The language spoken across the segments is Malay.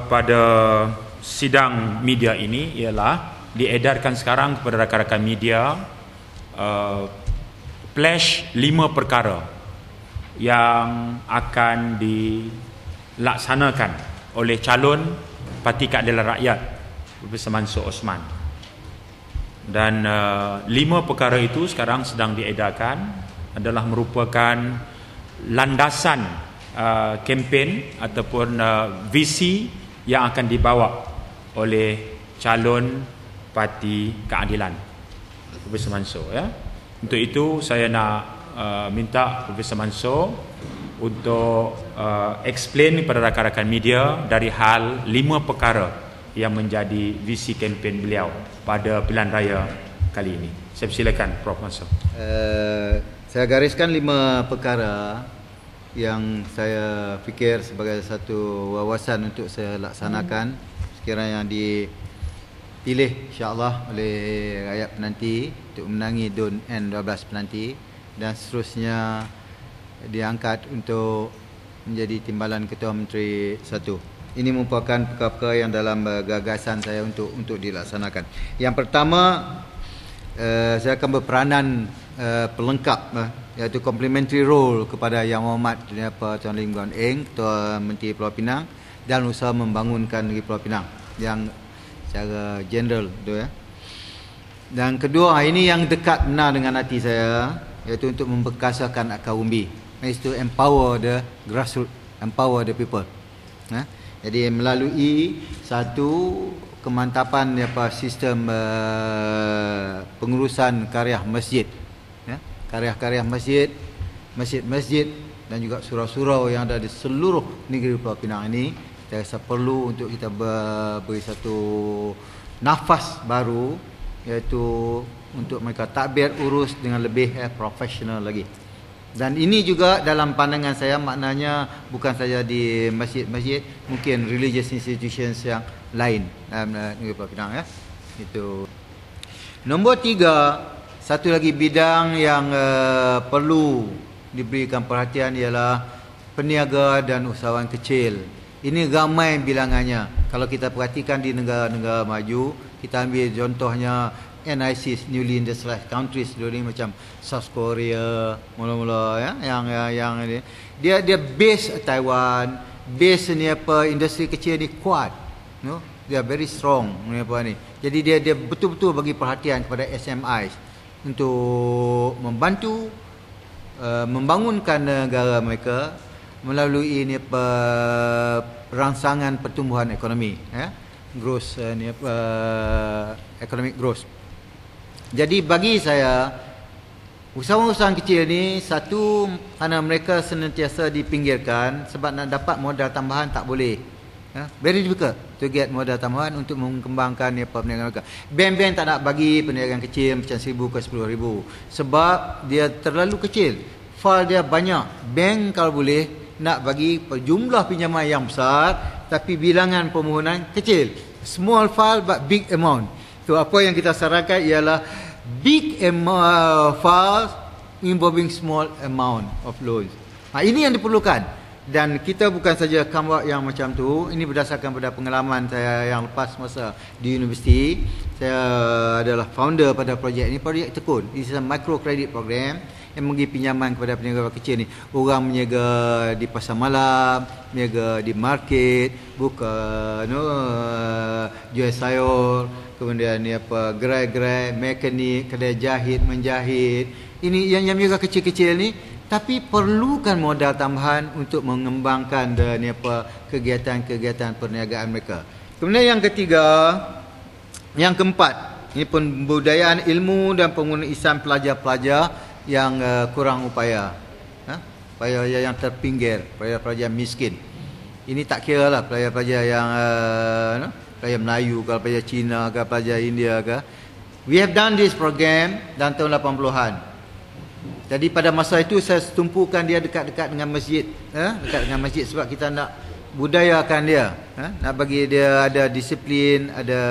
pada sidang media ini ialah diedarkan sekarang kepada rakan-rakan media flash 5 perkara yang akan dilaksanakan oleh calon Parti Keadilan Rakyat Profesor Mansor Osman. Dan 5 perkara itu sekarang sedang diedarkan adalah merupakan landasan kempen ataupun visi yang akan dibawa oleh calon Parti Keadilan Profesor Mansor, ya. Untuk itu saya nak minta Profesor Mansor untuk explain kepada rakan-rakan media dari hal 5 perkara yang menjadi visi kempen beliau pada pilihan raya kali ini. Saya persilakan Prof Mansor. Saya gariskan 5 perkara yang saya fikir sebagai satu wawasan untuk saya laksanakan sekiranya dipilih insya-Allah oleh rakyat penanti untuk menangi DUN N12 penanti dan seterusnya diangkat untuk menjadi timbalan Ketua Menteri 1. Ini merupakan perkara-perkara yang dalam gagasan saya untuk dilaksanakan. Yang pertama, saya akan berperanan pelengkap, iaitu complementary role kepada Yang Hormat Tuan Lim Guan Eng, Ketua Menteri Pulau Pinang, dan usaha membangunkan negeri Pulau Pinang yang secara general tu, ya. Dan kedua, ini yang dekat benar dengan hati saya, iaitu untuk memperkasakan akar umbi, iaitu empower the grassroots, empower the people. Jadi melalui satu kemantapan sistem pengurusan karya masjid, karya-karya masjid, masjid-masjid dan juga surau-surau yang ada di seluruh negeri Pulau Pinang ini, saya rasa perlu untuk kita beri satu nafas baru, iaitu untuk mereka takbir urus dengan lebih profesional lagi. Dan ini juga dalam pandangan saya maknanya bukan saja di masjid-masjid, mungkin religious institutions yang lain dalam negeri Pulau Pinang, ya. Itu. Nombor 3, satu lagi bidang yang perlu diberikan perhatian ialah peniaga dan usahawan kecil. Ini ramai bilangannya. Kalau kita perhatikan di negara-negara maju, kita ambil contohnya NICs, newly industrialized countries dulu ni, macam South Korea mula-mula, ya, yang dia base Taiwan, base ni industri kecil ni kuat, dia very strong ni ni. Jadi dia betul-betul bagi perhatian kepada SMIs untuk membantu membangunkan negara mereka melalui rangsangan pertumbuhan ekonomi, ya, growth, economic growth. Jadi bagi saya, usahawan-usahawan kecil ni, satu, kerana mereka senantiasa dipinggirkan sebab nak dapat modal tambahan tak boleh. Very difficult to get modal tambahan untuk mengembangkan perniagaan mereka. Bank-bank tak nak bagi perniagaan kecil macam 1,000 ke 10,000 sebab dia terlalu kecil. File dia banyak. Bank kalau boleh nak bagi jumlah pinjaman yang besar tapi bilangan permohonan kecil. Small file but big amount. So apa yang kita sarankan ialah big files involving small amount of loans. Ini yang diperlukan. Dan kita bukan saja come up yang macam tu. Ini berdasarkan pada pengalaman saya yang lepas masa di universiti. Saya adalah founder pada projek ini, projek Tekun. Ini adalah micro credit program yang memberi pinjaman kepada peniaga kecil ni. Orang meniaga di pasar malam, meniaga di market, buka jual sayur, kemudian ni gerai-gerai, mekanik, kedai jahit, menjahit. Ini yang meniaga kecil-kecil ni, tapi perlukan modal tambahan untuk mengembangkan kegiatan-kegiatan perniagaan mereka. Kemudian yang ketiga, yang keempat, ini pembudayaan ilmu dan penggunaan Islam pelajar-pelajar yang kurang upaya, pelajar yang terpinggir, pelajar-pelajar miskin. Ini tak kira lah pelajar-pelajar yang pelajar Melayu ke, pelajar Cina ke, pelajar India ke. We have done this program dalam tahun 80-an. Jadi pada masa itu saya tumpukan dia dekat-dekat dengan masjid, dekat dengan masjid sebab kita nak budayakan dia, nak bagi dia ada disiplin, ada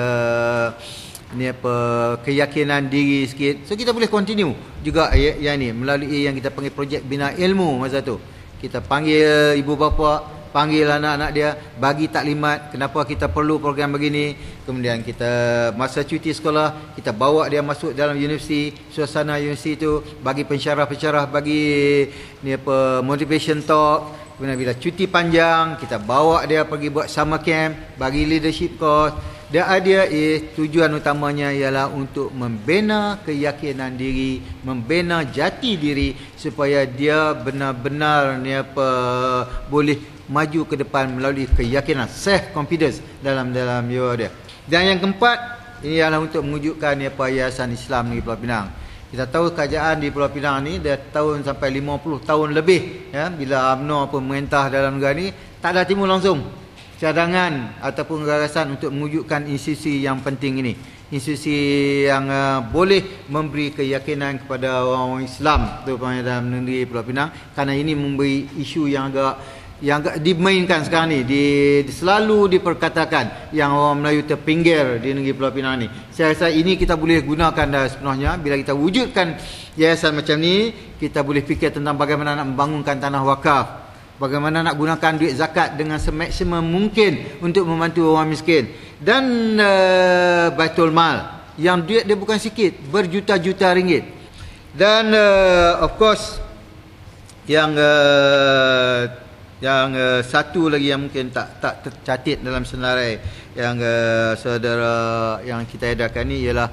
keyakinan diri sikit. So kita boleh continue juga yang ni melalui yang kita panggil projek bina ilmu masa tu. Kita panggil ibu bapa panggil anak-anak dia, bagi taklimat kenapa kita perlu program begini. Kemudian kita masa cuti sekolah, kita bawa dia masuk dalam universiti, suasana universiti itu, bagi pensyarah-pensyarah, bagi ni apa, motivation talk. Kemudian bila cuti panjang, kita bawa dia pergi buat summer camp, bagi leadership course. Dan dia tujuan utamanya ialah untuk membina keyakinan diri, membina jati diri supaya dia benar-benar ni apa, boleh maju ke depan melalui keyakinan, self confidence dalam dia. Dan yang keempat, ini ialah untuk mewujudkan ni apa, Yayasan Islam Negeri Pulau Pinang. Kita tahu kerajaan di Pulau Pinang ni dah tahun sampai 50 tahun lebih, ya, bila UMNO pemerintah dalam negara ni tak ada timbul langsung cadangan ataupun gagasan untuk mewujudkan institusi yang penting ini, institusi yang boleh memberi keyakinan kepada orang Islam terutama dalam negeri Pulau Pinang, kerana ini memberi isu yang agak dimainkan sekarang ni, selalu diperkatakan yang orang Melayu terpinggir di negeri Pulau Pinang ni. Saya rasa ini kita boleh gunakan dah sepenuhnya. Bila kita wujudkan yayasan macam ni, kita boleh fikir tentang bagaimana nak membangunkan tanah wakaf, bagaimana nak gunakan duit zakat dengan semaksimum mungkin untuk membantu orang miskin. Dan Baitul Mal yang duit dia bukan sikit, berjuta-juta ringgit. Dan of course yang satu lagi yang mungkin tak tercatat dalam senarai yang saudara yang kita edarkan ni ialah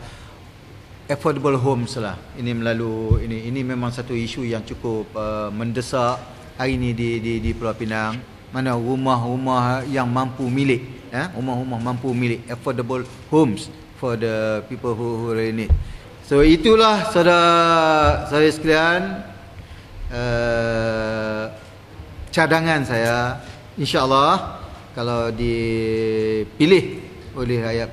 affordable homes lah. Ini melalui ini memang satu isu yang cukup mendesak hari ini di Pulau Pinang, mana rumah-rumah yang mampu milik, rumah-rumah mampu milik, affordable homes for the people who really need. So itulah saudara sekalian, cadangan saya, insya-Allah kalau dipilih oleh rakyat